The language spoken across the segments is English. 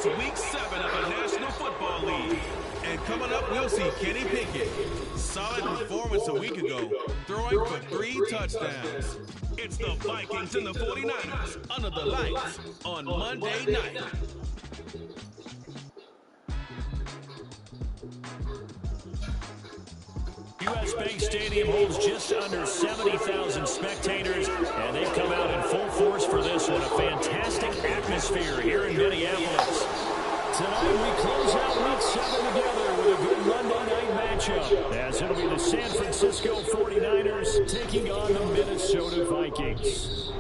It's Week 7 of the National Football League. And coming up, we'll see Kenny Pickett. Solid performance a week ago, throwing for 3 touchdowns. It's the Vikings and the 49ers under the lights on Monday night. U.S. Bank Stadium holds just under 70,000 spectators, and they've come out in full force for this one. A fantastic atmosphere here in Minneapolis. Tonight we close out Week 7 together with a good Monday night matchup, as it'll be the San Francisco 49ers taking on the Minnesota Vikings.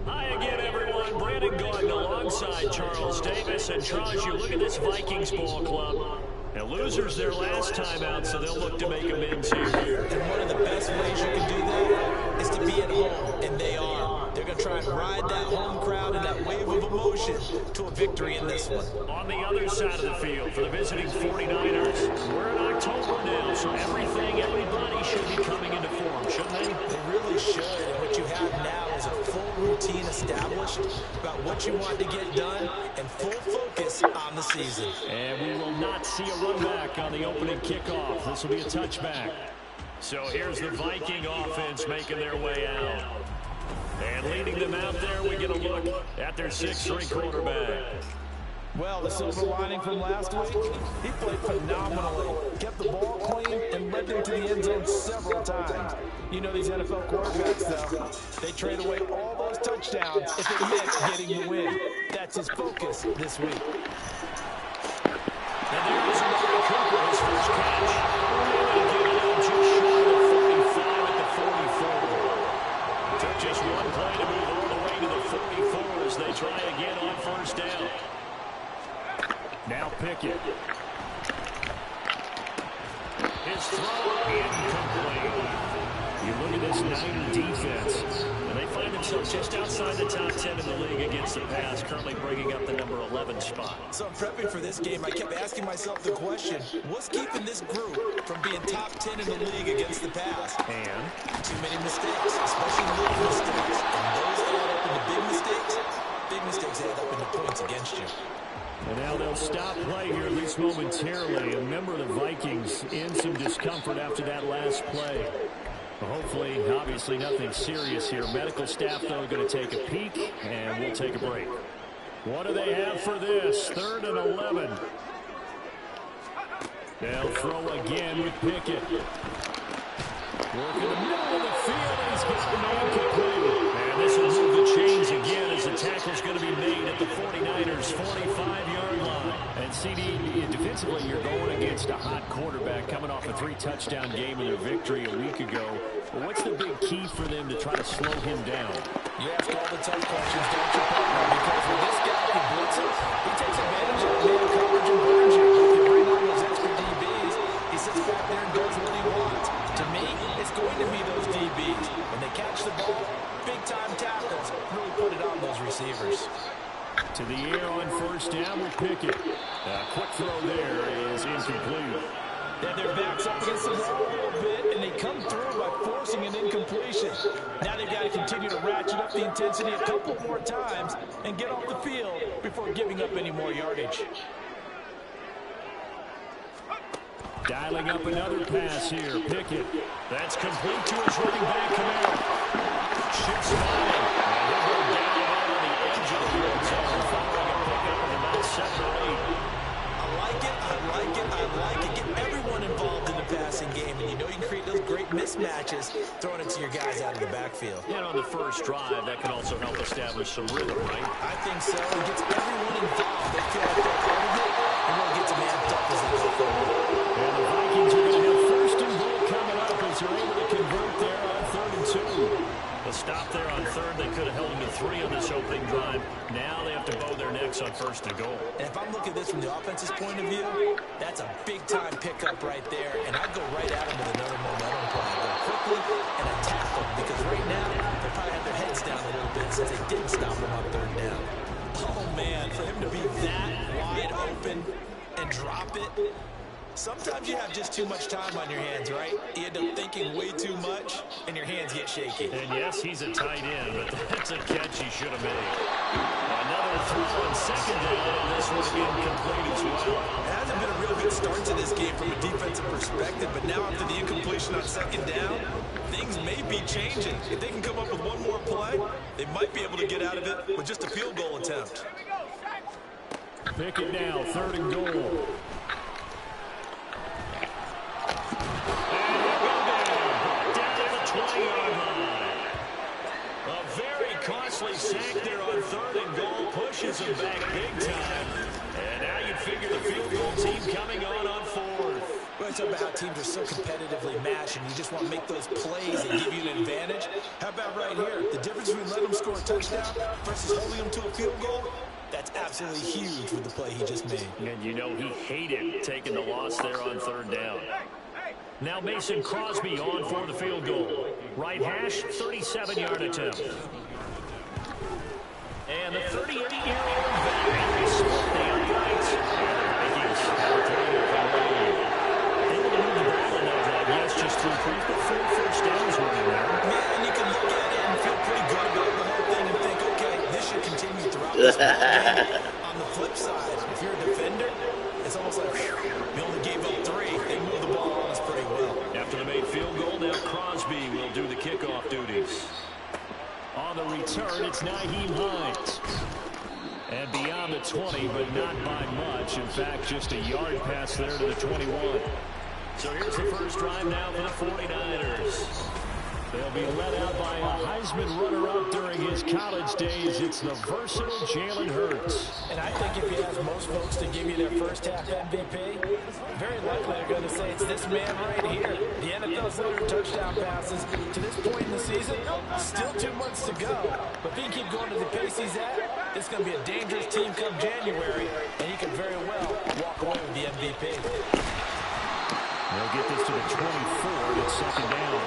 Hi again, everyone. Brandon Gordon alongside Charles Davis. And Charles, you look at this Vikings ball club. And losers their last time out, so they'll look to make amends here. And one of the best ways you can do that is to be at home, and they are. They're going to try and ride that home crowd and that wave of emotion to a victory in this one. On the other side of the field for the visiting 49ers, we're in October now, so everybody should be coming into form, shouldn't they? They really should, and what you have now is a full routine established about what you want to get done and full focus on the season. And we will not see a run back on the opening kickoff. This will be a touchback. So here's the Viking offense making their way out. And leading them out there, we get a look at their 6'3" quarterback. Well, the silver lining from last week, he played phenomenally, kept the ball clean, and led them to the end zone several times. You know these NFL quarterbacks, though, they trade away all those touchdowns if it meant getting the win. That's his focus this week. And there is Amari Cooper, his first catch. Really getting out just short of 45 at the 44. Took just one play to move all the way to the 44 as they try again on first down. Now Pickett. His throw incomplete. You look at this Niner defense, and they find themselves just outside the top 10 in the league against the pass, currently bringing up the number 11 spot. So I'm prepping for this game. I kept asking myself the question, what's keeping this group from being top 10 in the league against the pass? And too many mistakes, especially little mistakes. And those add up into big mistakes. Big mistakes add up into points against you. And now they'll stop play here, at least momentarily. A member of the Vikings in some discomfort after that last play. Hopefully, obviously, nothing serious here. Medical staff, though, going to take a peek, and we'll take a break. What do they have for this? 3rd and 11. They'll throw again with Pickett. Work in the middle of the field, and he's got the man complete. And this will move the chains again as the tackle's going to be made at the 49ers' 45-yard line. And CD, defensively, you're going against a hot quarterback coming off a 3-touchdown game in their victory a week ago. Well, what's the big key for them to try to slow him down? You ask all the tough questions, don't you, partner? Because when this guy can blitz it, he takes advantage of man coverage and burns you. He can bring on those extra DBs. He sits back there and does what he wants. To me, it's going to be those DBs. When they catch the ball, big-time tackles really put it on those receivers. To the air on first down with Pickett. Quick throw there is incomplete. And their backs up against the wall a little bit, and they come through by forcing an incompletion. Now they've got to continue to ratchet up the intensity a couple more times and get off the field before giving up any more yardage. Dialing up another pass here. Pickett. That's complete to his running back, Kamara. Shifts line. And he'll go down on the edge of the red zone, following a pickup of about 7 or 8. I like it, I like it, I like it. Get everyone involved in the passing game, and you know you can create those great mismatches throwing it to your guys out of the backfield. And on the first drive, that can also help establish some rhythm, right? I think so. It gets everyone involved. They feel like they're part of it, and really gets them amped up as they go forward. And the Vikings are going to have 1st and goal coming up as they're able to convert there on 3rd and 2. A stop there on 3rd. They could have held them to 3 on this opening drive. Now they have to bow their necks on 1st and goal. And if I'm looking at this from the offense's point of view, that's a big-time pickup right there. And I'd go right at them with another momentum play. Go quickly and attack them, because right now they probably have their heads down a little bit since they didn't stop them on 3rd down. Oh, man, for him to be that wide open and drop it, Sometimes you have just too much time on your hands, right? You end up thinking way too much, and your hands get shaky. And yes, he's a tight end, but that's a catch he should have made. Another throw on second down, and this one's incomplete as well. It hasn't been a real good start to this game from a defensive perspective, but now after the incompletion on second down, things may be changing. If they can come up with one more play, they might be able to get out of it with just a field goal attempt. Pick it now, 3rd and goal. Sack there on 3rd and goal, pushes him back big time. And now you figure the field goal team coming on 4th. Well, it's about how teams are so competitively matched, and you just want to make those plays that give you an advantage. How about right here? The difference between letting them score a touchdown versus holding them to a field goal, that's absolutely huge with the play he just made. And you know he hated taking the loss there on 3rd down. Now Mason Crosby on for the field goal. Right hash, 37-yard attempt. And the 38-year-old veteran is split the uprights. And the Vikings are taking it from the lead. Able to move the ball in that drive. Yes, just 3 points, but 4 first downs running there. Yeah, and you can look at it and feel pretty good about the whole thing and think, okay, this should continue throughout this game. On the flip side, if you're a defender, it's almost like, we only gave up 3. They moved the ball on us pretty well. After the made field goal, now Crosby will do the kickoff duties. On the return, it's Nyheim Hines. And beyond the 20, but not by much. In fact, just a yard pass there to the 21. So here's the first drive now for the 49ers. They'll be led out by a Heisman runner-up during his college days. It's the versatile Jalen Hurts. And I think if you ask most folks to give you their first half MVP, very likely they're going to say it's this man right here. The NFL's leader in touchdown passes. To this point in the season, still 2 months to go. But if he can keep going to the pace he's at, it's going to be a dangerous team come January, and he could very well walk away with the MVP. They'll get this to the 24. It's 2nd down.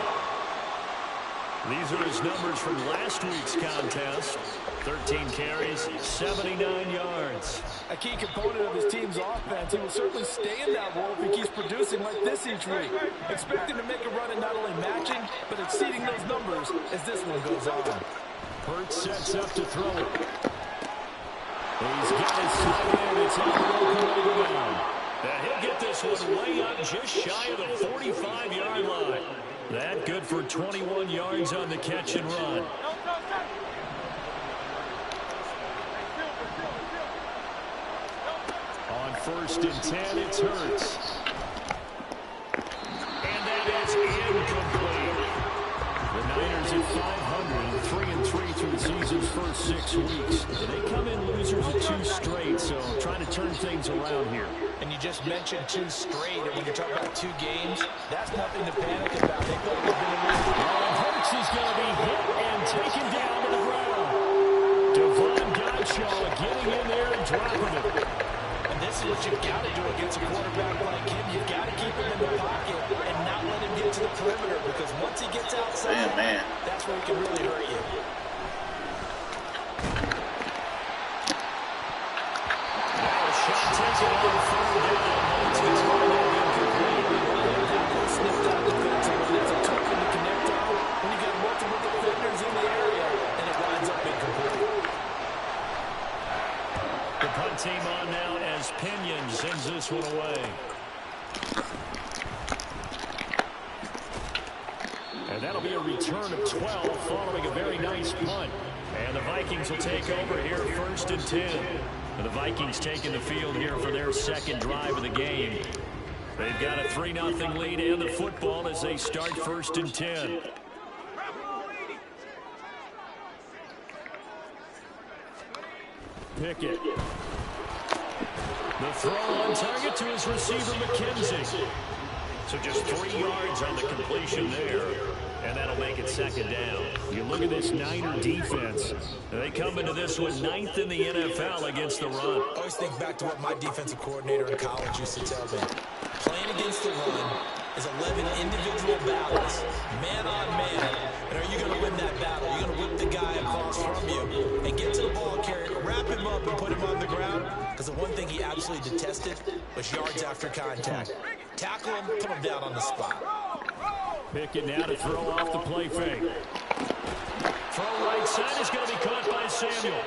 These are his numbers from last week's contest. 13 carries, 79 yards. A key component of his team's offense. He will certainly stay in that role if he keeps producing like this each week. Expect him to make a run at not only matching, but exceeding those numbers as this one goes on. Hurts sets up to throw it. He's got his tight end. It's on the open down. And he'll get this one way up just shy of the 45-yard line. That good for 21 yards on the catch and run. On 1st and 10, it's Hurts. And that is incomplete. The Niners at 500, 3-3 through the season's first 6 weeks. They come in losers of 2 straight, so trying to turn things around here. And you just mentioned 2 straight, and when you're talking about 2 games, that's nothing to panic about. They thought they've been in the Hurts is going to be hit and taken down to the ground. Devon Godshaw getting in there and dropping it. And this is what you've got to do against a quarterback like him. You've got to keep him in the pocket and not let him get to the perimeter, because once he gets outside, that's where he can really hurt you. Team on now as Pinion sends this one away. And that'll be a return of 12 following a very nice punt. And the Vikings will take over here 1st and 10. And the Vikings taking the field here for their 2nd drive of the game. They've got a 3-0 lead and the football as they start 1st and 10. Pickett. The throw on target to his receiver, McKenzie. So just 3 yards on the completion there. And that'll make it 2nd down. You look at this Niner defense. They come into this one 9th in the NFL against the run. I always think back to what my defensive coordinator in college used to tell me. Playing against the run is 11 individual battles, man on man. And are you going to win that battle? You're going to whip the guy across from you and get to the ball carrier, wrap him him up and put him on the ground, because the one thing he absolutely detested was yards after contact. Tackle him, put him down on the spot. Pickett now to throw off the play fake. Throw right side is going to be caught by Samuel.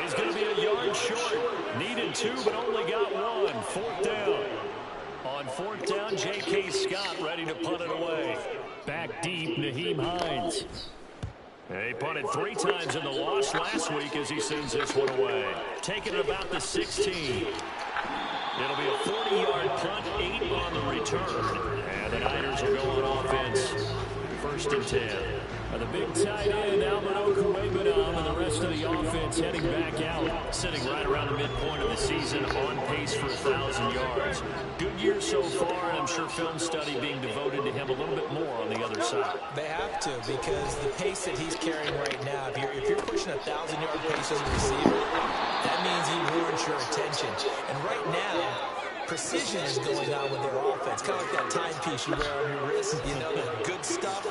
He's going to be a yard short. Needed 2, but only got 1. 4th down. On 4th down, J.K. Scott ready to punt it away. Back deep, Nyheim Hines. He punted 3 times in the loss last week as he sends this one away. Taking it about the 16. It'll be a 40-yard punt, 8 on the return. And the Niners will go on offense. 1st and 10. The big tight end, Albert Okwuegbunam, and the rest of the offense heading back out. Sitting right around the midpoint of the season, on pace for 1,000 yards. Good year so far, and I'm sure film study being devoted to him a little bit more on the other side. They have to, because the pace that he's carrying right now, if you're pushing a 1,000-yard pace as a receiver, that means he warrants your attention. And right now, precision is going on with their offense. Kind of like that timepiece you wear on your wrist. You know, the good stuff.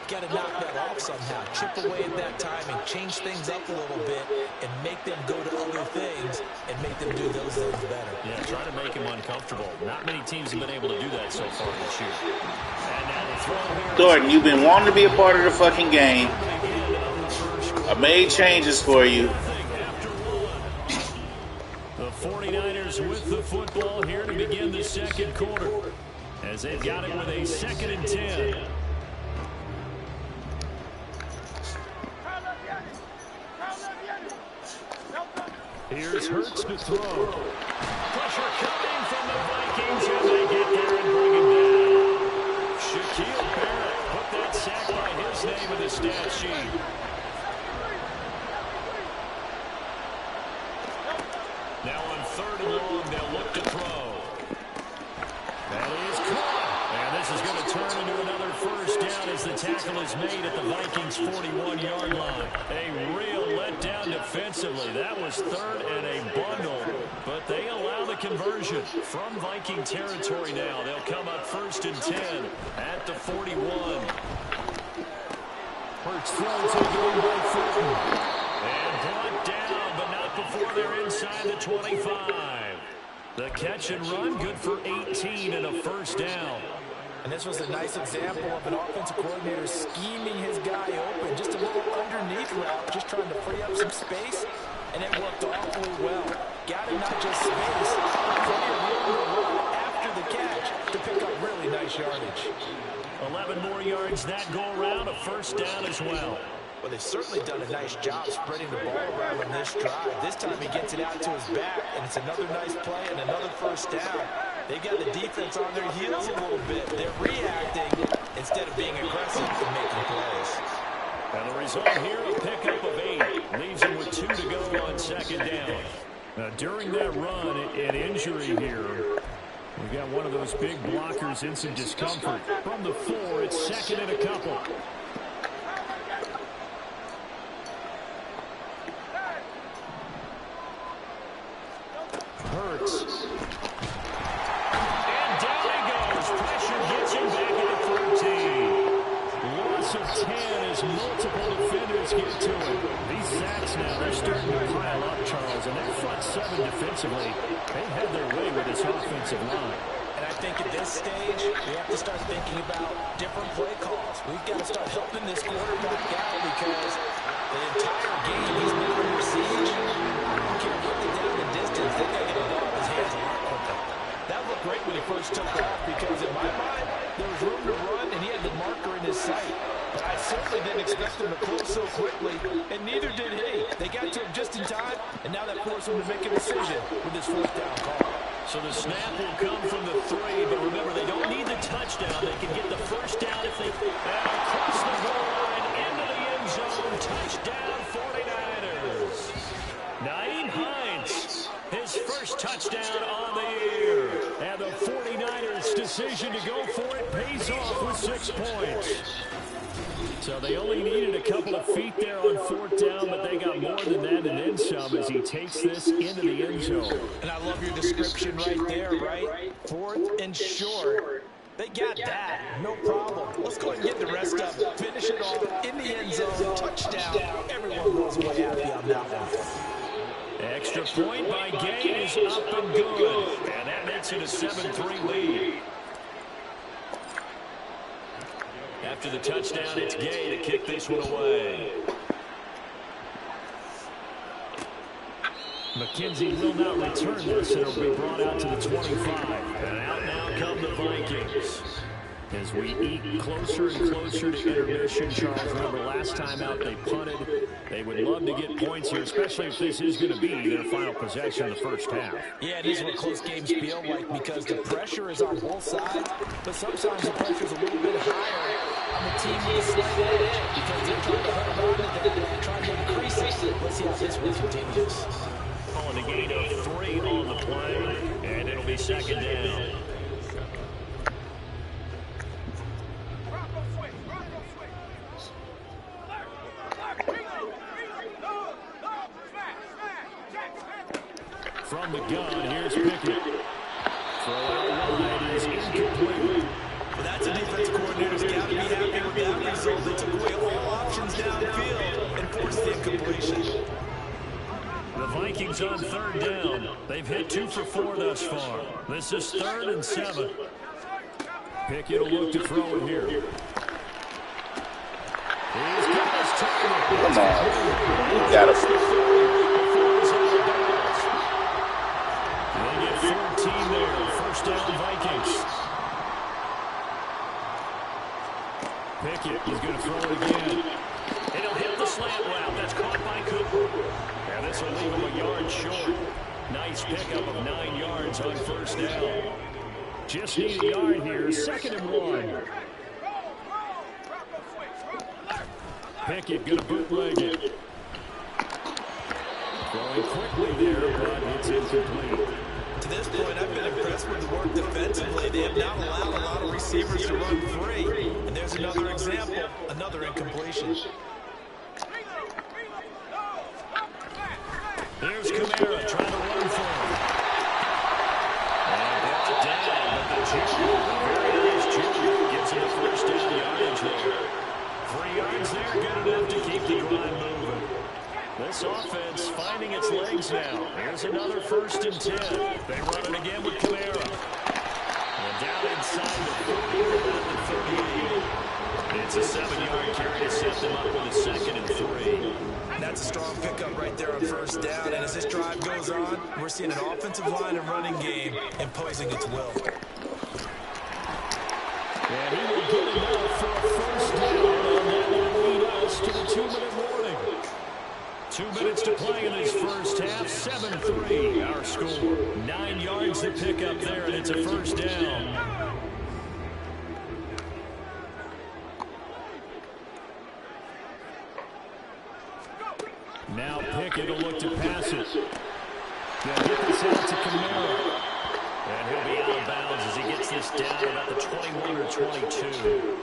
Got to knock that off somehow. Chip away at that timing, change things up a little bit, and make them go to other things and make them do those things better. Yeah, try to make him uncomfortable. Not many teams have been able to do that so far this year. And now the throw here. Thornton, you've been wanting to be a part of the fucking game. I made changes for you. The 49ers with the football here to begin the 2nd quarter, as they've got it with a 2nd and 10. Here's Hurts to throw. Pressure coming from the Vikings, and they get there and bring him down. Shaquille Barrett put that sack by his name in the stat sheet. Now on 3rd and long, they'll look to throw. That is caught. And this is going to turn into another 1st down as the tackle is made at the Vikings' 41-yard line. A real letdown defensively. That was 3rd and a bundle, but they allow the conversion from Viking territory now. They'll come up 1st and 10 at the 41. Hurts throw taken by Fulton. And brought down, but not before they're inside the 25. The catch and run, good for 18 and a 1st down. And this was a nice example of an offensive coordinator scheming his guy open. Just a little underneath route, just trying to free up some space, and it worked awfully well. Got him not just space, but plenty of room to run after the catch to pick up really nice yardage. 11 more yards that go around, a 1st down as well. Well, they've certainly done a nice job spreading the ball around on this drive. This time he gets it out to his back, and it's another nice play and another 1st down. They've got the defense on their heels a little bit. They're reacting instead of being aggressive and making plays. And the result here, a pickup of 8. Leaves him with 2 to go on 2nd down. Now, during that run, an injury here. We've got one of those big blockers in some discomfort. From the 4, it's 2nd and a couple. Hurts. And down he goes. Pressure gets him back at the 13. Loss of 10 as multiple defenders get to him. These sacks now, they're starting to pile up, Charles, and that front 7 defensively, they had their way with this offensive line. And I think at this stage, we have to start thinking about different play calls. We've got to start helping this quarterback out because the entire game he's been under siege. You can't run it down the distance. They got to get the ball in his hands a lot quicker. That looked great when he first took off because in my mind, there was room to run and he had the marker in his sight. But I certainly didn't expect him to close so quickly, and neither did he. They got to him just in time, and now that forced him to make a decision with his 4th down call. So the snap will come from the 3, but remember, they don't need the touchdown. They can get the 1st down if they across the goal line into the end zone. Touchdown, 49ers. Nyheim Hines, his 1st touchdown on the year. And the 49ers' decision to go for it pays off with 6 points. So they only needed a couple of feet there on 4th down, but they got more than that and then some as he takes this into the end zone. And I love your description right there, right? 4th and short. They got that. No problem. Let's go ahead and get the rest of it. Finish it off in the end zone. Touchdown. Everyone goes away happy on that one. Extra point by Gay is up and good. And that makes it a 7-3 lead. After the touchdown, it's Gay to kick this one away. McKenzie will not return this, and it'll be brought out to the 25. And out now come the Vikings. As we eke closer and closer to intermission, Charles, remember last time out they punted. They would love to get points here, especially if this is going to be their final possession in the first half. Yeah, it is what close games feel like because the pressure is on both sides, but sometimes the pressure is a little bit higher on the team with a slight edge because they're trying to hold on to that and trying to increase it. Let's see how this one continues. Calling a gain of 3 on the play, and it'll be second down. From the gun, here's Pickett. Throw out wide is incomplete. Well, that's a defense coordinator's got to be happy with that result. They took away all options downfield and forced the incompletion. The Vikings on third down. They've hit 2 for 4 thus far. This is 3rd and 7. Pickett will look to throw it here. He's got his target. Come on. You got it. They get 14 there. First down, Vikings. Pickett, he's going to throw it again. And he'll hit the slant route. That's caught by Cooper. And this will leave him a yard short. Nice pickup of 9 yards on first down. Just need a yard here. 2nd and 1. Pickett going to bootleg it. Throwing quickly there, but it's incomplete. To this point, I've been impressed with the work defensively. They have not allowed a lot of receivers to run free. And there's another example, another incompletion. Here's Kamara trying to run for him. And brought down, but the junior, the very nice junior, gives him a first down yardage there. 3 yards there, good enough to keep the grind moving. This offense finding its legs now. Here's another 1st and 10. They run it again with Kamara. And down inside the 40, about the 38. It's a 7-yard carry to set them up with a 2nd and 3. That's a strong pickup right there on first down. And as this drive goes on, we're seeing an offensive line and running game imposing its will. And he will get enough for a first down. And that will lead us to the 2-minute warning. 2 minutes to play in this first half. 7-3 our score. 9 yards to pick up there, and it's a first down. Now Pickett will look to pass it. They'll get this out to Kamara. And he'll be out of bounds as he gets this down about the 21 or 22.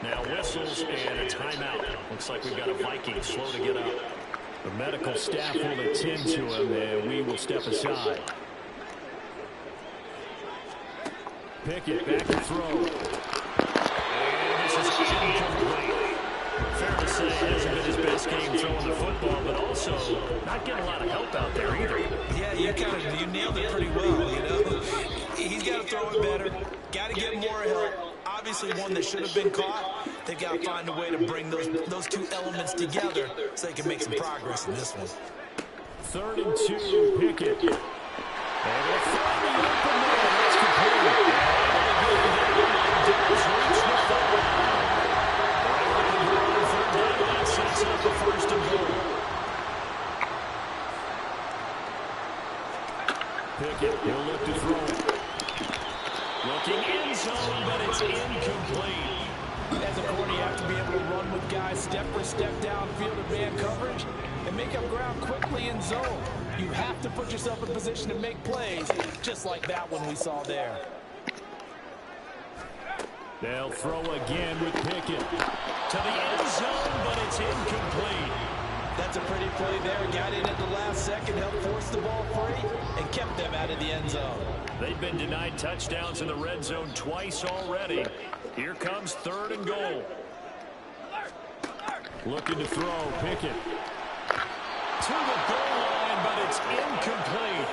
Now whistles and a timeout. Looks like we've got a Viking slow to get up. The medical staff will attend to him, and we will step aside. Pickett back to throw. And this is incomplete. Fair to say, it hasn't been his best game throwing the football, but also not getting a lot of help out there either. Yeah, you nailed it pretty well, you know. He's got to throw it better. Got to get more help. Obviously one that should have been caught. They've got to find a way to bring those 2 elements together so they can make some progress in this one. 3rd and 2, Pickett. And they'll find the open man. That's complete. That sets up the 1st and goal. Pickett, he'll look to throw it. Looking in zone, but it's incomplete. As a corner, you have to be able to run with guys step for step downfield in man coverage and make up ground quickly in zone. You have to put yourself in position to make plays, just like that one we saw there. They'll throw again with Pickett. To the end zone, but it's incomplete. That's a pretty play there. Got in at the last second, helped force the ball free, and kept them out of the end zone. They've been denied touchdowns in the red zone twice already. Here comes 3rd and goal. Looking to throw, Pickett. To the goal line, but it's incomplete.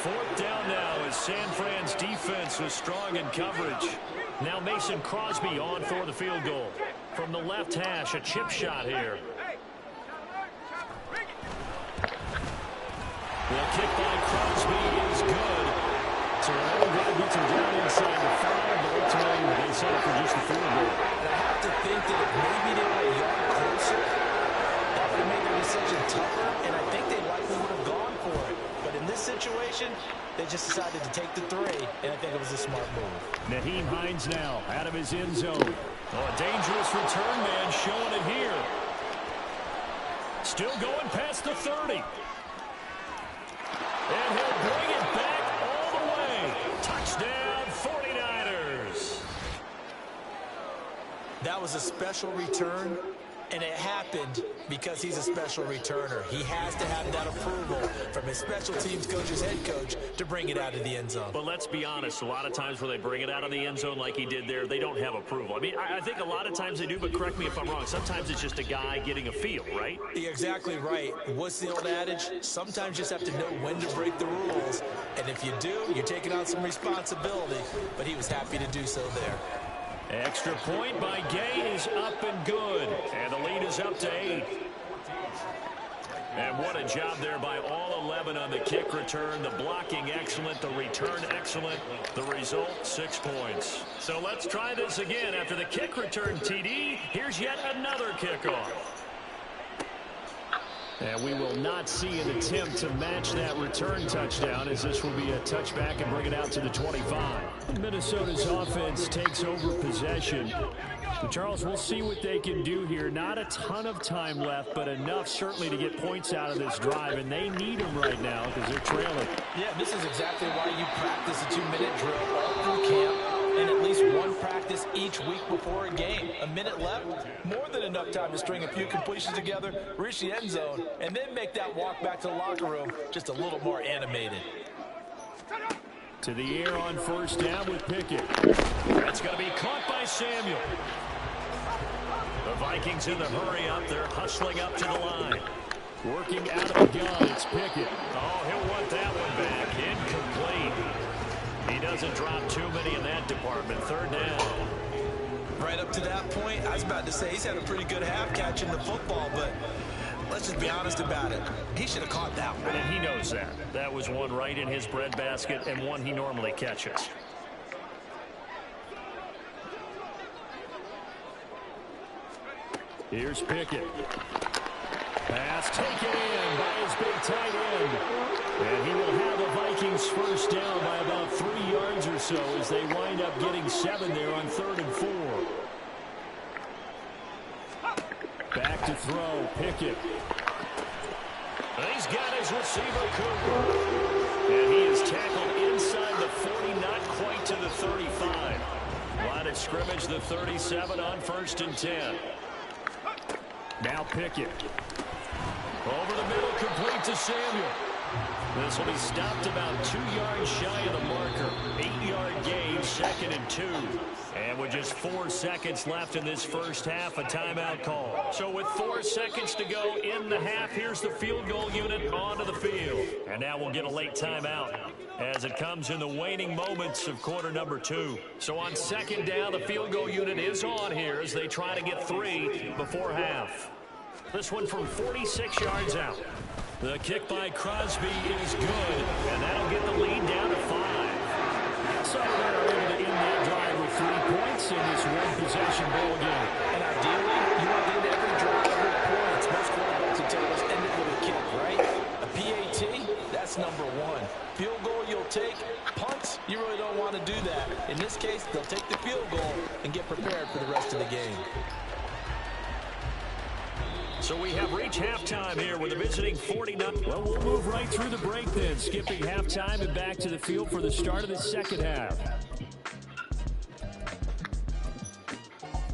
Fourth down now as San Fran's defense was strong in coverage. Now Mason Crosby on for the field goal. From the left hash, a chip shot here. The kick by Crosby is good. So Odegaard gets him down inside the 5, but ultimately they set up for just the field goal. And I have to think that if maybe they were a yard closer, that would make their decision tougher, and I think they likely would have gone for it. But in this situation, they just decided to take the 3, and I think it was a smart move. Nyheim Hines now out of his end zone. Oh, a dangerous return man showing it here. Still going past the 30. And he'll bring it back all the way. Touchdown, 49ers. That was a special return, and it happened because he's a special returner. He has to have that approval from his special teams coach's head coach to bring it out of the end zone. But let's be honest, a lot of times when they bring it out of the end zone like he did there, they don't have approval. I mean, I think a lot of times they do, but correct me if I'm wrong. Sometimes it's just a guy getting a feel, right? You're exactly right. What's the old adage? Sometimes you just have to know when to break the rules, and if you do, you're taking on some responsibility, but he was happy to do so there. Extra point by Gay is up and good. And the lead is up to 8. And what a job there by all 11 on the kick return. The blocking excellent, the return excellent. The result, 6 points. So let's try this again. After the kick return TD, here's yet another kickoff. And we will not see an attempt to match that return touchdown, as this will be a touchback and bring it out to the 25. Minnesota's offense takes over possession. But Charles, we'll see what they can do here. Not a ton of time left, but enough certainly to get points out of this drive, and they need them right now because they're trailing. Yeah, this is exactly why you practice a 2-minute drill all through camp, and at least one practice each week before a game. A minute left, more than enough time to string a few completions together, reach the end zone, and then make that walk back to the locker room just a little more animated. To the air on first down with Pickett. That's going to be caught by Samuel. The Vikings in the hurry up. They're hustling up to the line. Working out of the gun, it's Pickett. Oh, he'll want that one back. Incomplete. He doesn't drop too many in that department. Third down. Right up to that point, I was about to say he's had a pretty good half catching the football, but let's just be honest about it. He should have caught that one. And he knows that. That was one right in his breadbasket and one he normally catches. Here's Pickett. Pass taken in by his big tight end. And he will have the Vikings first down by about 3 yards or so as they wind up getting 7 there on 3rd and 4. Back to throw, Pickett. He's got his receiver, Cooper. And he is tackled inside the 40, not quite to the 35. Line of scrimmage, the 37 on 1st and 10. Now Pickett. Over the middle, complete to Samuel. This will be stopped about 2 yards shy of the marker. 8-yard gain, 2nd and 2. And with just 4 seconds left in this first half, a timeout call. So with 4 seconds to go in the half, here's the field goal unit onto the field. And now we'll get a late timeout as it comes in the waning moments of quarter number 2. So on 2nd down, the field goal unit is on here as they try to get 3 before half. This one from 46 yards out. The kick by Crosby is good, and that'll get the lead down to 5. So they're able to end that drive with 3 points in this one-possession ball game. And ideally, you want to end every drive with points. Most quarterbacks would tell us end it with a kick, right? A PAT, that's number 1. Field goal you'll take. Punts, you really don't want to do that. In this case, they'll take the field goal and get prepared for the rest of the game. So we have reached halftime here with a visiting 49. Well, we'll move right through the break then, skipping halftime and back to the field for the start of the second half.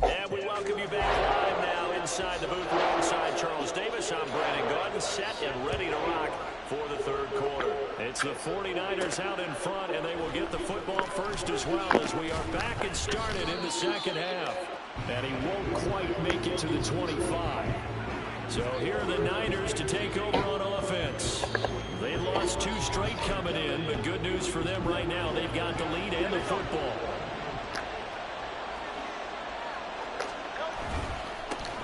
And we welcome you back live now inside the booth alongside Charles Davis. I'm Brandon Gordon, set and ready to rock for the third quarter. It's the 49ers out in front, and they will get the football first as well as we are back and started in the second half. And he won't quite make it to the 25. So here are the Niners to take over on offense. They lost 2 straight coming in, but good news for them right now. They've got the lead and the football.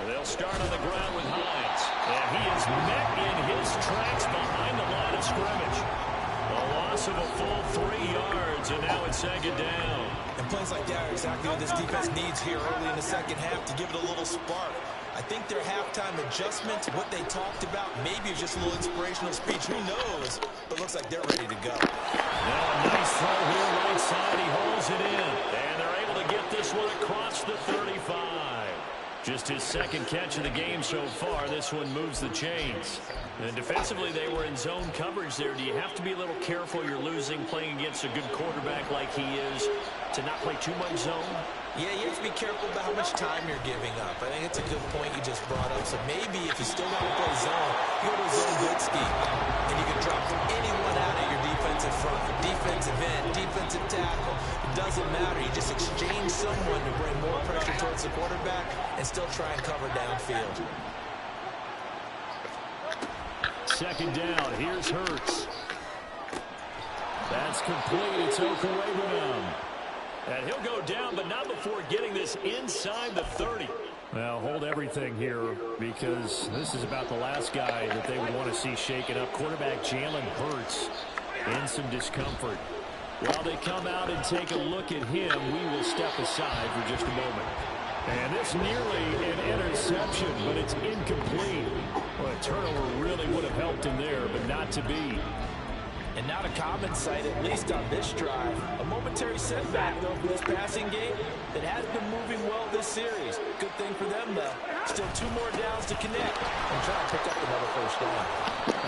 They'll start on the ground with Hines. And he is met in his tracks behind the line of scrimmage. A loss of a full 3 yards, and now it's 2nd down. And plays like that are exactly what this defense needs here early in the second half to give it a little spark. I think their halftime adjustment, what they talked about, maybe it's just a little inspirational speech. Who knows? But looks like they're ready to go. Now a nice throw here right side. He holds it in. And they're able to get this one across the 35. Just his 2nd catch of the game so far. This one moves the chains. And defensively, they were in zone coverage there. Do you have to be a little careful? You're losing playing against a good quarterback like he is to not play too much zone? Yeah, you have to be careful about how much time you're giving up. I think it's a good point you just brought up. So maybe if you still want to play zone, you go to a zone blitz scheme. And you can drop from anyone out of your defensive front. Defensive end, defensive tackle. It doesn't matter. You just exchange someone to bring more pressure towards the quarterback and still try and cover downfield. 2nd down. Here's Hurts. That's complete. It's Okorebunom. And he'll go down, but not before getting this inside the 30. Well, hold everything here because this is about the last guy that they would want to see shaken up. Quarterback Jalen Hurts in some discomfort. While they come out and take a look at him, we will step aside for just a moment. And it's nearly an interception, but it's incomplete. Well, a turnover really would have helped him there, but not to be. And not a common sight, at least on this drive. A momentary setback, though, for this passing game that has been moving well this series. Good thing for them, though. Still 2 more downs to connect and try to pick up another 1st down.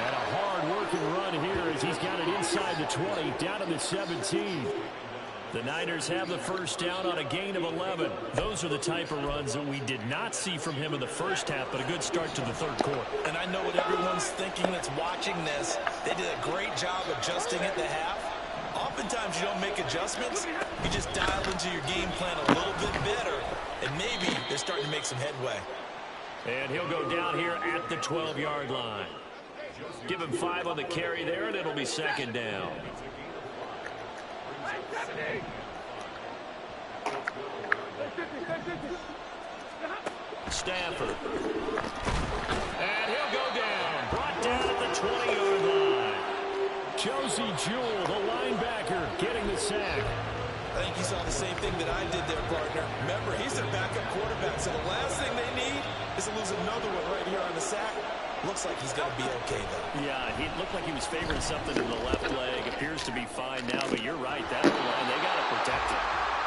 And a hard-working run here as he's got it inside the 20, down to the 17. The Niners have the 1st down on a gain of 11. Those are the type of runs that we did not see from him in the 1st half, but a good start to the 3rd quarter. And I know what everyone's thinking that's watching this. They did a great job adjusting at the half. Oftentimes you don't make adjustments. You just dial into your game plan a little bit better, and maybe they're starting to make some headway. And he'll go down here at the 12-yard line. Give him 5 on the carry there, and it'll be 2nd down. Stafford. And he'll go down. Brought down at the 20-yard line. Josie Jewell, the linebacker, getting the sack. I think you saw the same thing that I did there, partner. Remember, he's their backup quarterback, so the last thing they need is to lose another one right here on the sack. Looks like he's going to be okay, though. Yeah, he looked like he was favoring something in the left leg. Appears to be fine now, but you're right. That line, they got to protect it.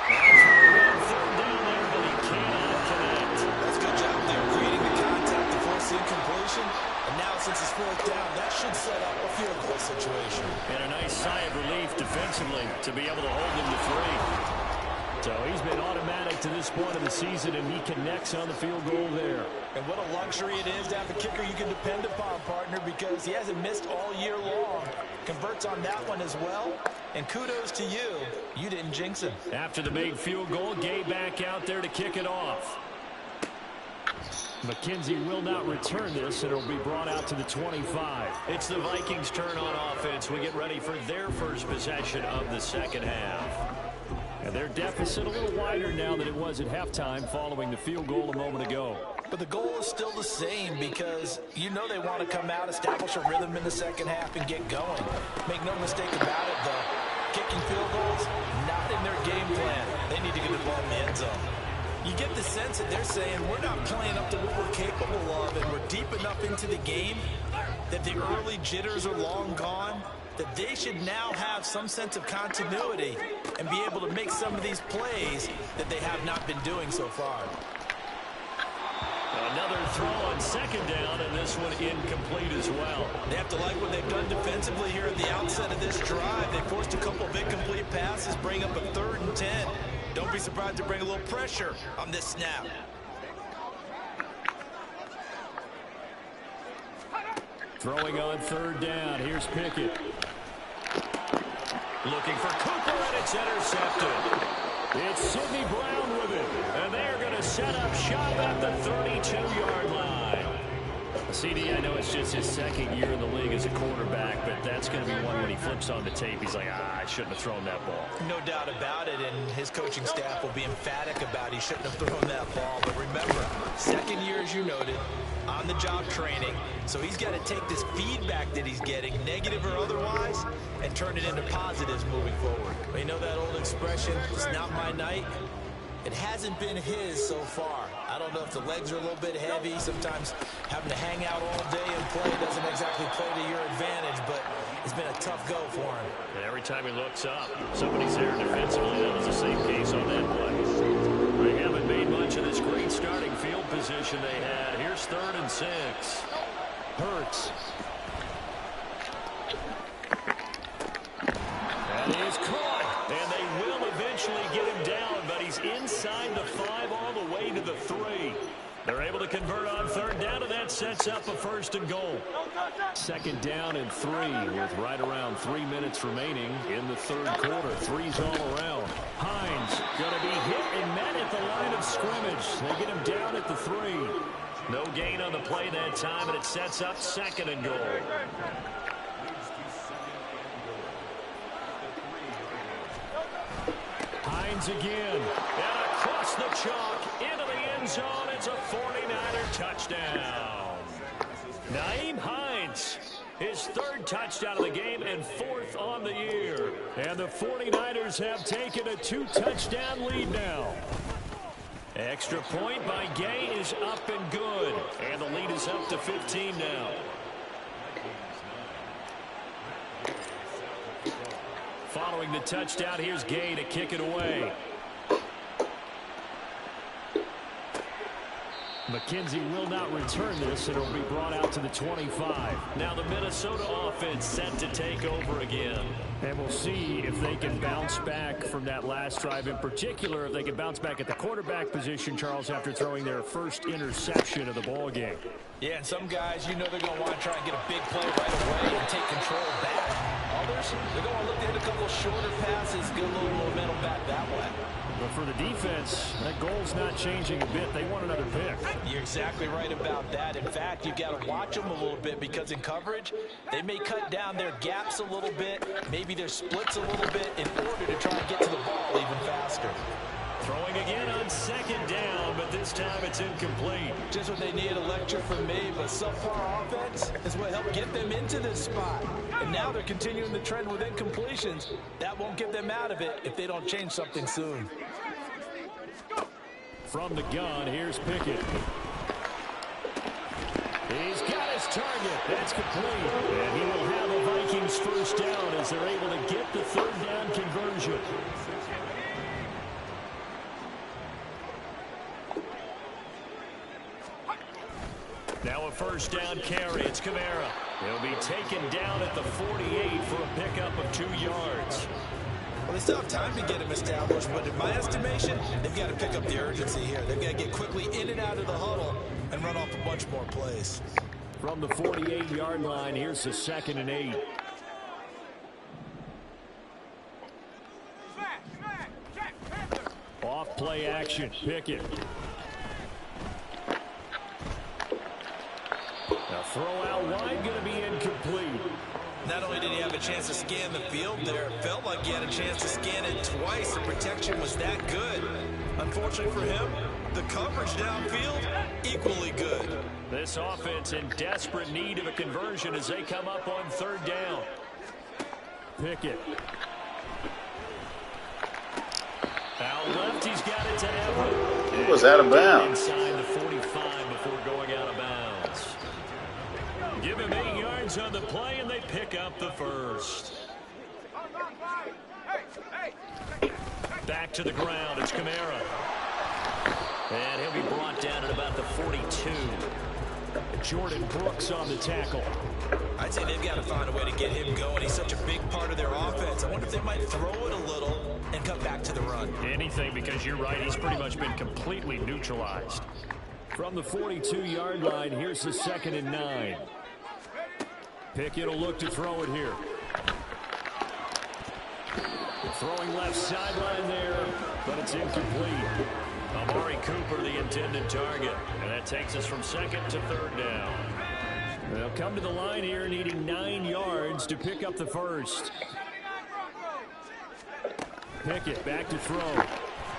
That's 3rd down there, but he cannot connect. That's a good job there, creating the contact to force the incompletion. And now, since it's 4th down, that should set up a field goal situation. And a nice sigh of relief defensively to be able to hold him to 3. So he's been automatic to this point of the season, and he connects on the field goal there. And what a luxury it is to have a kicker you can depend upon, partner, because he hasn't missed all year long. Converts on that one as well. And kudos to you. You didn't jinx him. After the made field goal, Gay back out there to kick it off. McKenzie will not return this, and it'll be brought out to the 25. It's the Vikings' turn on offense. We get ready for their first possession of the 2nd half. And their deficit a little wider now than it was at halftime following the field goal a moment ago. But the goal is still the same because you know they want to come out, establish a rhythm in the 2nd half, and get going. Make no mistake about it, though. Kicking field goals, not in their game plan. They need to get the ball in the end zone. You get the sense that they're saying we're not playing up to what we're capable of, and we're deep enough into the game that the early jitters are long gone, that they should now have some sense of continuity and be able to make some of these plays that they have not been doing so far. Another throw on 2nd down, and this one incomplete as well. They have to like what they've done defensively here at the outset of this drive. They forced a couple of incomplete passes, bring up a 3rd and 10. Don't be surprised to bring a little pressure on this snap. Throwing on 3rd down. Here's Pickett. Looking for Cooper, and it's intercepted. It's Sidney Brown with it. And they're going to set up shop at the 32-yard line. CD, I know it's just his second year in the league as a quarterback, but that's going to be one when he flips on the tape. He's like, I shouldn't have thrown that ball. No doubt about it, and his coaching staff will be emphatic about he shouldn't have thrown that ball. But remember, second year, as you noted, on-the-job training. So he's got to take this feedback that he's getting, negative or otherwise, and turn it into positives moving forward. You know that old expression, it's not my night? It hasn't been his so far. I don't know if the legs are a little bit heavy. Sometimes having to hang out all day and play doesn't exactly play to your advantage, but it's been a tough go for him. And every time he looks up, somebody's there defensively. That was the same case on that play. They haven't made much of this great starting field position they had. Here's 3rd and 6. Hurts. That is caught. And they will eventually get him down, but he's inside the 5 all the way to the 3. They're able to convert on 3rd down, and that sets up a 1st and goal. 2nd down and 3 with right around 3 minutes remaining in the 3rd quarter. 3's all around. Hines going to be hit and met at the line of scrimmage. They get him down at the 3. No gain on the play that time, and it sets up 2nd and goal. Hines again, and across the chalk, into the end zone. It's a 49er touchdown. Nyheim Hines, his 3rd touchdown of the game and 4th on the year. And the 49ers have taken a 2-touchdown lead now. Extra point by Gay is up and good. And the lead is up to 15 now. Following the touchdown, here's Gay to kick it away. McKenzie will not return this, and it'll be brought out to the 25. Now the Minnesota offense set to take over again. And we'll see if they can bounce back from that last drive. In particular, if they can bounce back at the quarterback position, Charles, after throwing their first interception of the ball game. Yeah, and some guys, you know they're going to want to try and get a big play right away and take control back. Others, they're going to look to hit a couple shorter passes, get a little momentum back that way. But for the defense, that goal's not changing a bit. They want another pick. You're exactly right about that. In fact, you've got to watch them a little bit because in coverage, they may cut down their gaps a little bit, maybe their splits a little bit in order to try and get to the ball even faster. Throwing again on 2nd down, but this time it's incomplete. Just what they need, a lecture from me, but subpar offense is what helped get them into this spot. And now they're continuing the trend with incompletions. That won't get them out of it if they don't change something soon. From the gun, here's Pickett. He's got his target. That's complete. And he will have a Vikings 1st down as they're able to get the 3rd down conversion. Now a 1st down carry. It's Kamara. He'll be taken down at the 48 for a pickup of 2 yards. Well, they still have time to get him established, but in my estimation, they've got to pick up the urgency here. They've got to get quickly in and out of the huddle and run off a bunch more plays. From the 48-yard line, here's the 2nd and 8. Off play action. Pickett. Now throw out wide, going to be incomplete. Not only did he have a chance to scan the field there, it felt like he had a chance to scan it twice. The protection was that good. Unfortunately for him, the coverage downfield, equally good. This offense in desperate need of a conversion as they come up on 3rd down. Pickett. Out left, he's got it to Everett. He was out of bounds. Inside the 45 before going out of bounds. Give him 8 yards on the play, and they pick up the 1st. Back to the ground, it's Kamara. And he'll be brought down at about the 42. Jordan Brooks on the tackle. I'd say they've got to find a way to get him going. He's such a big part of their offense. I wonder if they might throw it a little and come back to the run. Anything, because you're right, he's pretty much been completely neutralized. From the 42-yard line, here's the 2nd and 9. Pickett will look to throw it here. Throwing left sideline there, but it's incomplete. Amari Cooper, the intended target. And that takes us from 2nd to 3rd down. They'll come to the line here needing 9 yards to pick up the first. Pickett back to throw. And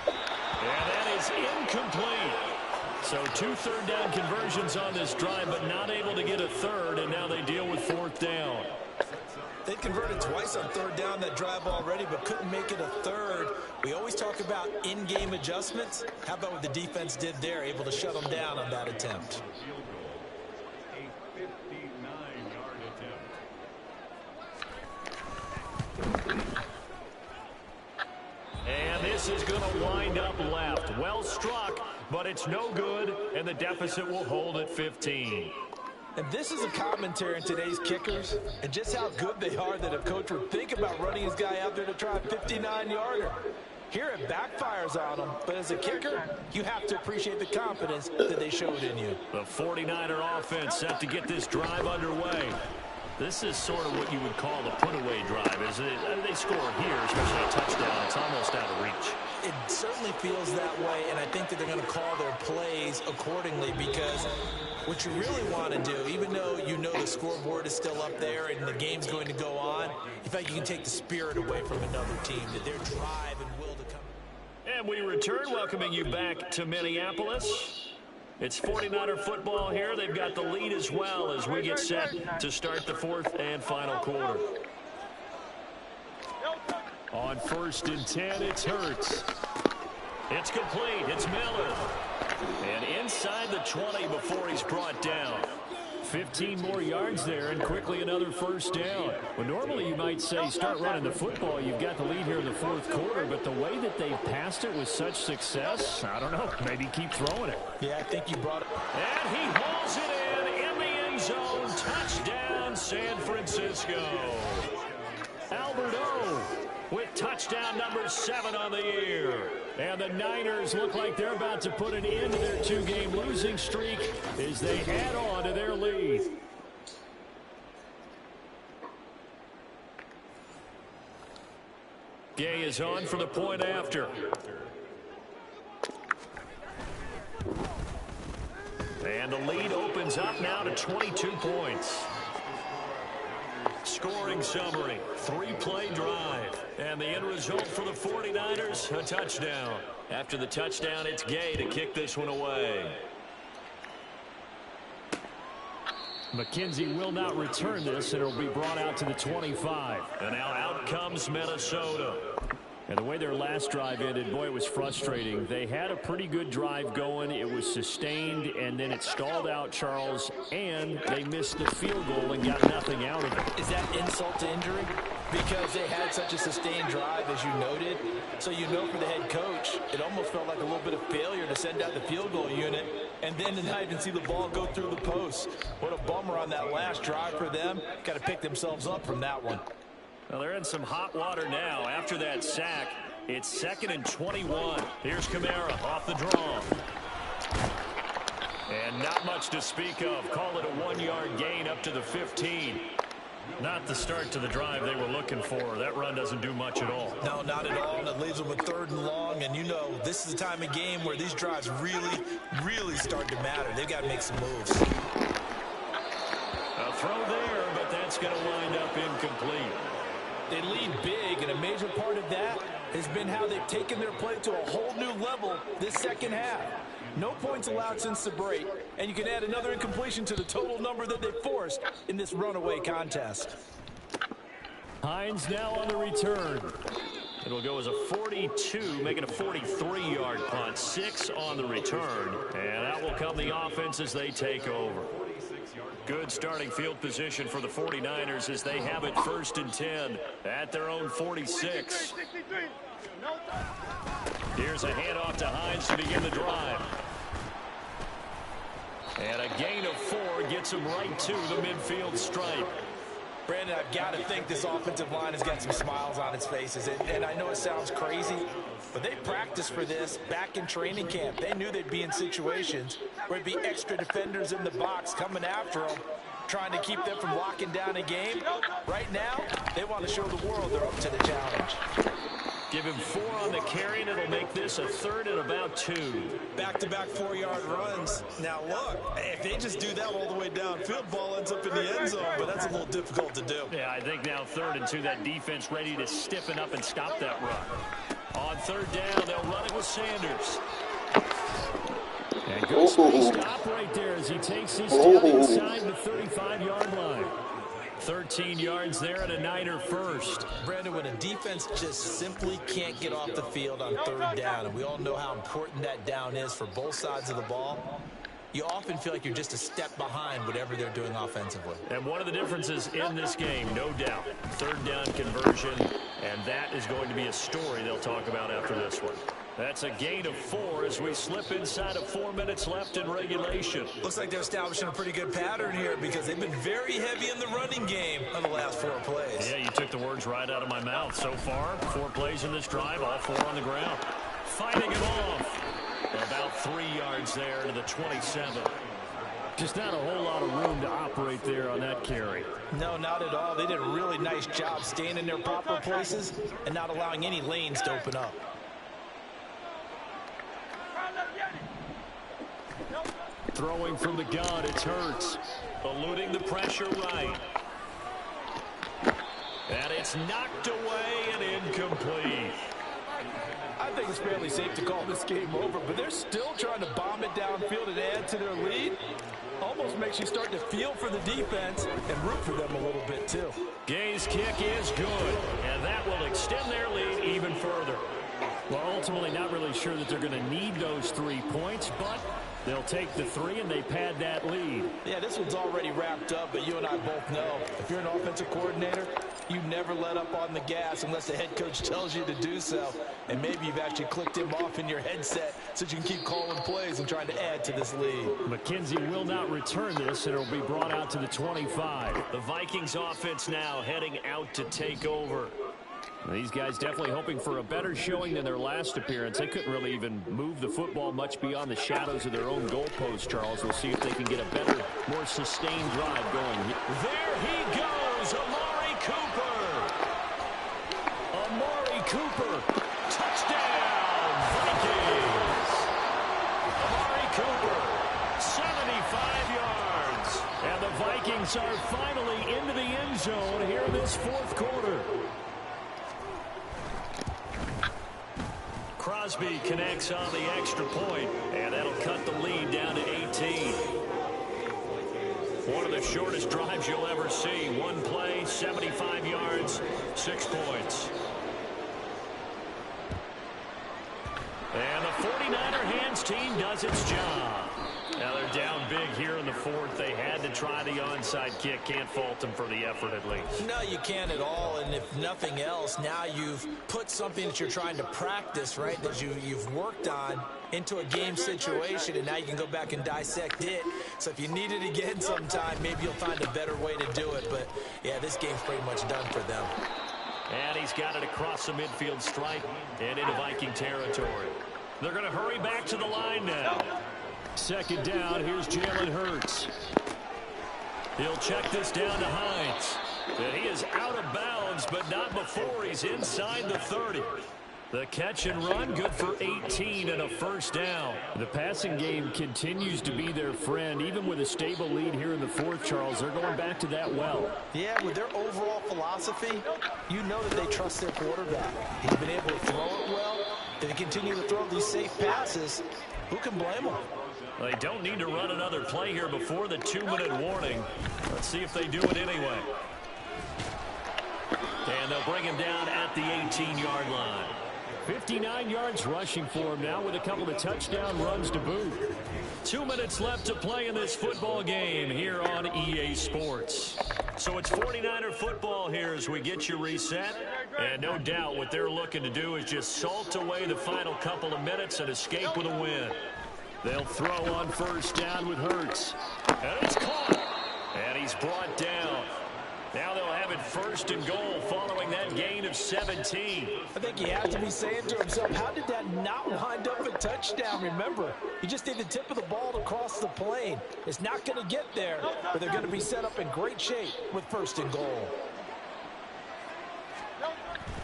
that is incomplete. So 2 third-down conversions on this drive, but not able to get a third, and now they deal with 4th down. They converted twice on 3rd down that drive already, but couldn't make it a third. We always talk about in-game adjustments. How about what the defense did there, able to shut them down on that attempt? And this is going to wind up left. Well struck, but it's no good, and the deficit will hold at 15. And this is a commentary on today's kickers and just how good they are that a coach would think about running his guy out there to try a 59-yarder. Here it backfires on them, but as a kicker, you have to appreciate the confidence that they showed in you. The 49er offense set to get this drive underway. This is sort of what you would call the put-away drive, isn't it? They score here, especially a touchdown. It's almost out of reach. It certainly feels that way, and I think that they're going to call their plays accordingly because what you really want to do, even though you know the scoreboard is still up there and the game's going to go on, in fact, you can take the spirit away from another team, that their drive and will to come. And we return, welcoming you back to Minneapolis. It's 49er football here. They've got the lead as well as we get set to start the 4th and final quarter. On 1st and 10, it's Hurts. It's complete. It's Miller. And inside the 20 before he's brought down. 15 more yards there and quickly another 1st down. Well, normally you might say start running the football. You've got the lead here in the 4th quarter, but the way that they passed it with such success, I don't know, maybe keep throwing it. Yeah, I think you brought it. And he hauls it in the end zone. Touchdown, San Francisco. Albert O with touchdown number 7 on the year. And the Niners look like they're about to put an end to their 2-game losing streak as they add on to their lead. Gay is on for the point after. And the lead opens up now to 22 points. Scoring summary, 3-play drive. And the end result for the 49ers, a touchdown. After the touchdown, it's Gay to kick this one away. McKenzie will not return this, and it'll be brought out to the 25. And now out comes Minnesota. And the way their last drive ended, boy, it was frustrating. They had a pretty good drive going. It was sustained, and then it stalled out, Charles, and they missed the field goal and got nothing out of it. Is that insult to injury? Because they had such a sustained drive, as you noted. So you know for the head coach, it almost felt like a little bit of failure to send out the field goal unit and then to not even see the ball go through the post. What a bummer on that last drive for them. Got to pick themselves up from that one. Well, they're in some hot water now. After that sack, it's 2nd and 21. Here's Kamara off the draw. And not much to speak of. Call it a 1-yard gain up to the 15. Not the start to the drive they were looking for. That run doesn't do much at all. No, not at all. And it leaves them with 3rd and long. And you know, this is the time of game where these drives really, really start to matter. They've got to make some moves. A throw there, but that's going to wind up incomplete. They lead big, and a major part of that has been how they've taken their play to a whole new level this second half. No points allowed since the break, and you can add another incompletion to the total number that they forced in this runaway contest. Hines now on the return. It'll go as a 42, making a 43-yard punt. 6 on the return, and out will come the offense as they take over. Good starting field position for the 49ers as they have it 1st and 10 at their own 46. Here's a handoff to Hines to begin the drive. And a gain of 4 gets him right to the midfield stripe. Brandon, I've got to think this offensive line has got some smiles on its faces. And I know it sounds crazy, but they practiced for this back in training camp. They knew they'd be in situations where there'd be extra defenders in the box coming after them, trying to keep them from locking down a game. Right now, they want to show the world they're up to the challenge. Give him 4 on the carry, and it'll make this a 3rd and about 2. Back-to-back 4-yard runs. Now, look, if they just do that all the way downfield, ball ends up in the end zone, but that's a little difficult to do. Yeah, I think now 3rd and 2, that defense ready to stiffen up and stop that run. On 3rd down, they'll run it with Sanders. And good space to operate there as he takes his down inside the 35-yard line. 13 yards there and a Niner first. Brandon, when a defense just simply can't get off the field on 3rd down, and we all know how important that down is for both sides of the ball, you often feel like you're just a step behind whatever they're doing offensively. And one of the differences in this game, no doubt, 3rd down conversion, and that is going to be a story they'll talk about after this one. That's a gain of 4 as we slip inside of 4 minutes left in regulation. Looks like they're establishing a pretty good pattern here because they've been very heavy in the running game on the last 4 plays. Yeah, you took the words right out of my mouth. So far, 4 plays in this drive, all 4 on the ground. Fighting him off. About 3 yards there to the 27. Just not a whole lot of room to operate there on that carry. No, not at all. They did a really nice job staying in their proper places and not allowing any lanes to open up. Throwing from the gun, it's Hurts. Eluding the pressure right. And it's knocked away and incomplete. I think it's fairly safe to call this game over, but they're still trying to bomb it downfield and add to their lead. Almost makes you start to feel for the defense and root for them a little bit, too. Gay's kick is good, and that will extend their lead even further. Well, ultimately, not really sure that they're going to need those 3 points, but they'll take the 3 and they pad that lead. Yeah, this one's already wrapped up, but you and I both know if you're an offensive coordinator, you never let up on the gas unless the head coach tells you to do so. And maybe you've actually clicked him off in your headset so you can keep calling plays and trying to add to this lead. McKenzie will not return this, and it'll be brought out to the 25. The Vikings offense now heading out to take over. These guys definitely hoping for a better showing than their last appearance. They couldn't really even move the football much beyond the shadows of their own goalpost, Charles. We'll see if they can get a better, more sustained drive going. There he goes, Amari Cooper. Amari Cooper, touchdown, Vikings. Amari Cooper, 75 yards. And the Vikings are finally into the end zone here in this 4th quarter. Crosby connects on the extra point, and that'll cut the lead down to 18. One of the shortest drives you'll ever see. 1 play, 75 yards, 6 points. And the 49er hands team does its job. Now they're down big here in the 4th. They had to try the onside kick. Can't fault them for the effort at least. No, you can't at all. And if nothing else, now you've put something that you're trying to practice, right, that you've worked on into a game situation, and now you can go back and dissect it. So if you need it again sometime, maybe you'll find a better way to do it. But, yeah, this game's pretty much done for them. And he's got it across the midfield stripe and into Viking territory. They're going to hurry back to the line now. 2nd down, here's Jalen Hurts. He'll check this down to Hines. And he is out of bounds, but not before he's inside the 30. The catch and run, good for 18 and a 1st down. The passing game continues to be their friend. Even with a stable lead here in the 4th, Charles, they're going back to that well. Yeah, with their overall philosophy, you know that they trust their quarterback. He's been able to throw it well. They continue to throw these safe passes. Who can blame them? They don't need to run another play here before the 2-minute warning. Let's see if they do it anyway. And they'll bring him down at the 18-yard line. 59 yards rushing for him now with a couple of touchdown runs to boot. 2 minutes left to play in this football game here on EA Sports. So it's 49er football here as we get you reset. And no doubt what they're looking to do is just salt away the final couple of minutes and escape with a win. They'll throw on 1st down with Hurts. And it's caught. And he's brought down. Now they'll have it 1st and goal following that gain of 17. I think he has to be saying to himself, how did that not wind up a touchdown? Remember, he just did the tip of the ball to cross the plane. It's not going to get there, but they're going to be set up in great shape with 1st and goal.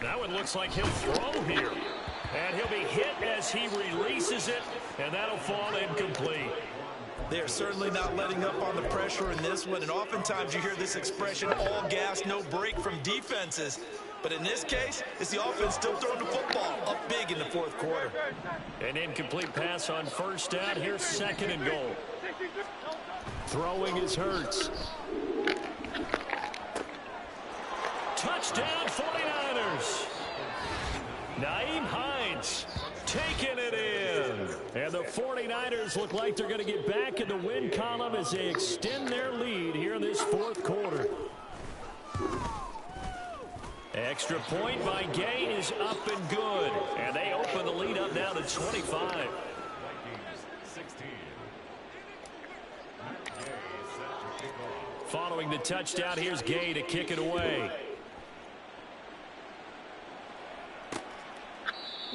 Now it looks like he'll throw here. And he'll be hit as he releases it, and that'll fall incomplete. They're certainly not letting up on the pressure in this one, and oftentimes you hear this expression, all gas, no break from defenses. But in this case, it's the offense still throwing the football up big in the fourth quarter. An incomplete pass on first down. Here's second and goal. Throwing is Hurts. Touchdown 49ers. Nyheim Hines taking it in. And the 49ers look like they're going to get back in the win column as they extend their lead here in this fourth quarter. Extra point by Gay is up and good. And they open the lead up now to 25. Following the touchdown, here's Gay to kick it away.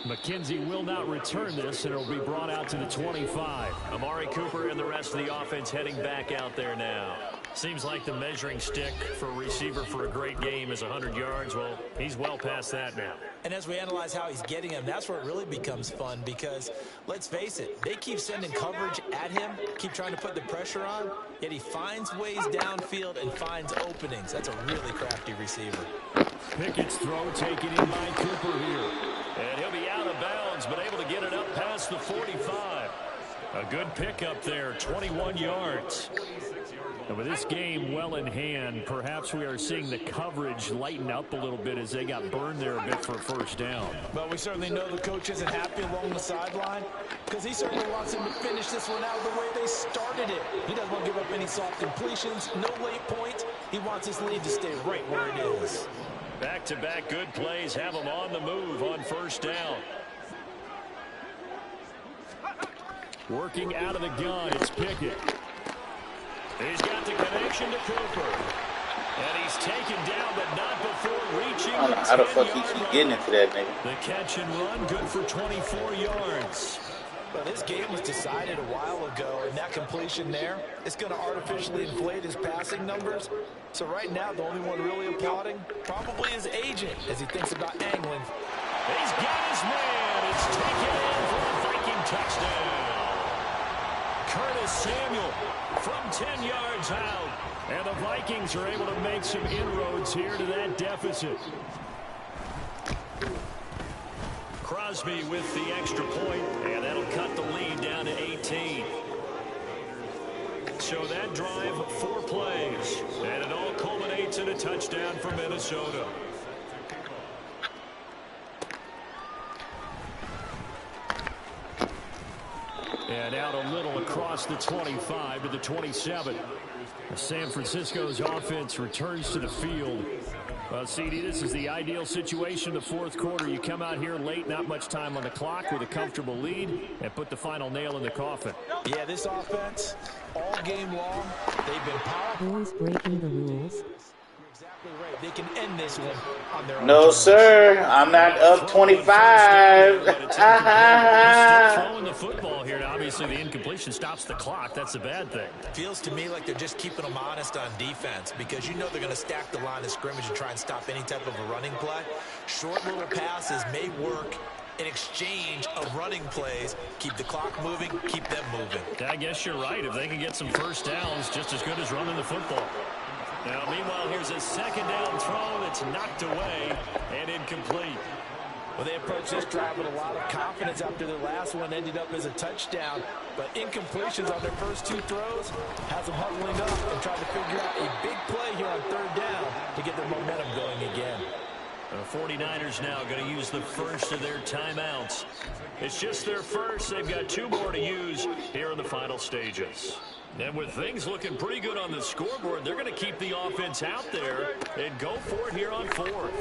McKenzie will not return this, and it'll be brought out to the 25. Amari Cooper and the rest of the offense heading back out there now. Seems like the measuring stick for a receiver for a great game is 100 yards. Well, he's well past that now. And as we analyze how he's getting him, that's where it really becomes fun because, let's face it, they keep sending coverage at him, keep trying to put the pressure on, yet he finds ways downfield and finds openings. That's a really crafty receiver. Pickett's throw taken in by Cooper here. And he'll be out of bounds, but able to get it up past the 45. A good pickup there, 21 yards. And with this game well in hand, perhaps we are seeing the coverage lighten up a little bit as they got burned there a bit for a first down. But we certainly know the coach isn't happy along the sideline because he certainly wants him to finish this one out the way they started it. He doesn't want to give up any soft completions, no late points. He wants his lead to stay right where it is. Back-to-back good plays have them on the move on first down. Working out of the gun, it's Pickett. He's got the connection to Cooper. And he's taken down, but not before reaching the 10-yard line. How the fuck he keep getting into that nigga? The catch and run, good for 24 yards. Well, this game was decided a while ago, and that completion there, it's going to artificially inflate his passing numbers. So right now, the only one really applauding probably his agent as he thinks about angling. He's got his man. It's taken in for a Viking touchdown. Curtis Samuel from 10 yards out. And the Vikings are able to make some inroads here to that deficit. Crosby with the extra point, and that'll cut the lead down to 18. So that drive, 4 plays, and it all culminates in a touchdown for Minnesota. And out a little across the 25 to the 27. San Francisco's offense returns to the field. Well, CD, this is the ideal situation in the fourth quarter. You come out here late, not much time on the clock with a comfortable lead, and put the final nail in the coffin. Yeah, this offense, all game long, they've been powerful. Always breaking the rules. You're exactly right. They can end this one on their own No, terms. sir. I'm not up 25. Still throwing the football here. Obviously, the incompletion stops the clock. That's a bad thing. Feels to me like they're just keeping them honest on defense because you know they're going to stack the line of scrimmage and try and stop any type of a running play. Short little passes may work in exchange of running plays. Keep the clock moving, keep them moving. I guess you're right. If they can get some first downs, just as good as running the football. Now, meanwhile, here's a second down throw that's knocked away and incomplete. Well, they approached this drive with a lot of confidence after their last one ended up as a touchdown. But incompletions on their first 2 throws has them huddling up and trying to figure out a big play here on third down to get their momentum going again. The 49ers now going to use the first of their timeouts. It's just their first. They've got 2 more to use here in the final stages. And with things looking pretty good on the scoreboard, they're going to keep the offense out there and go for it here on 4th.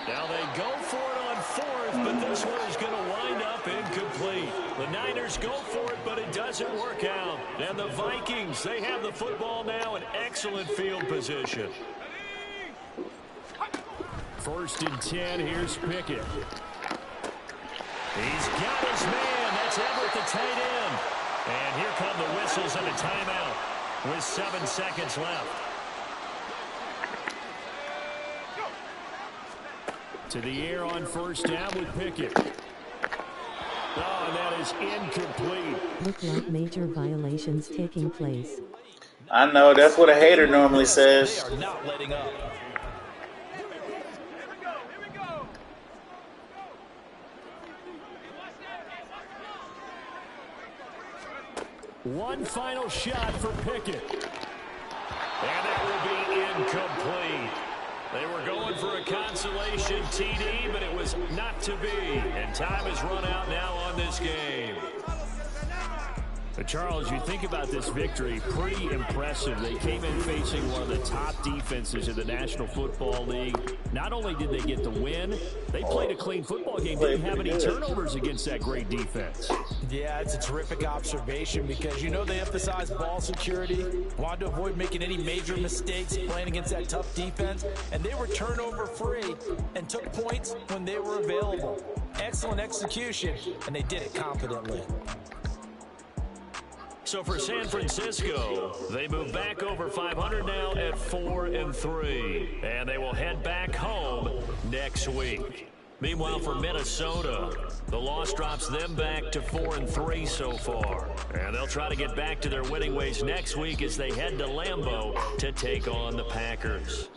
Now they go for it on 4th, but this one is going to wind up incomplete. The Niners go for it, but it doesn't work out. And the Vikings, they have the football now in excellent field position. 1st and 10, here's Pickett. He's got his man. That's Everett, the tight end. And here come the whistles and a timeout with 7 seconds left. To the air on first down with Pickett. Oh, and that is incomplete. Look like major violations taking place. I know, that's what a hater normally says. They are not letting up. One final shot for Pickett. And that will be incomplete. They were going for a consolation TD, but it was not to be. And time has run out now on this game. But Charles, you think about this victory, pretty impressive. They came in facing one of the top defenses in the National Football League. Not only did they get the win, they played a clean football game. Didn't have any turnovers against that great defense. Yeah, it's a terrific observation because, you know, they emphasize ball security, wanted to avoid making any major mistakes playing against that tough defense, and they were turnover-free and took points when they were available. Excellent execution, and they did it confidently. So for San Francisco, they move back over 500 now at 4-3, and they will head back home next week. Meanwhile, for Minnesota, the loss drops them back to 4-3 so far, and they'll try to get back to their winning ways next week as they head to Lambeau to take on the Packers.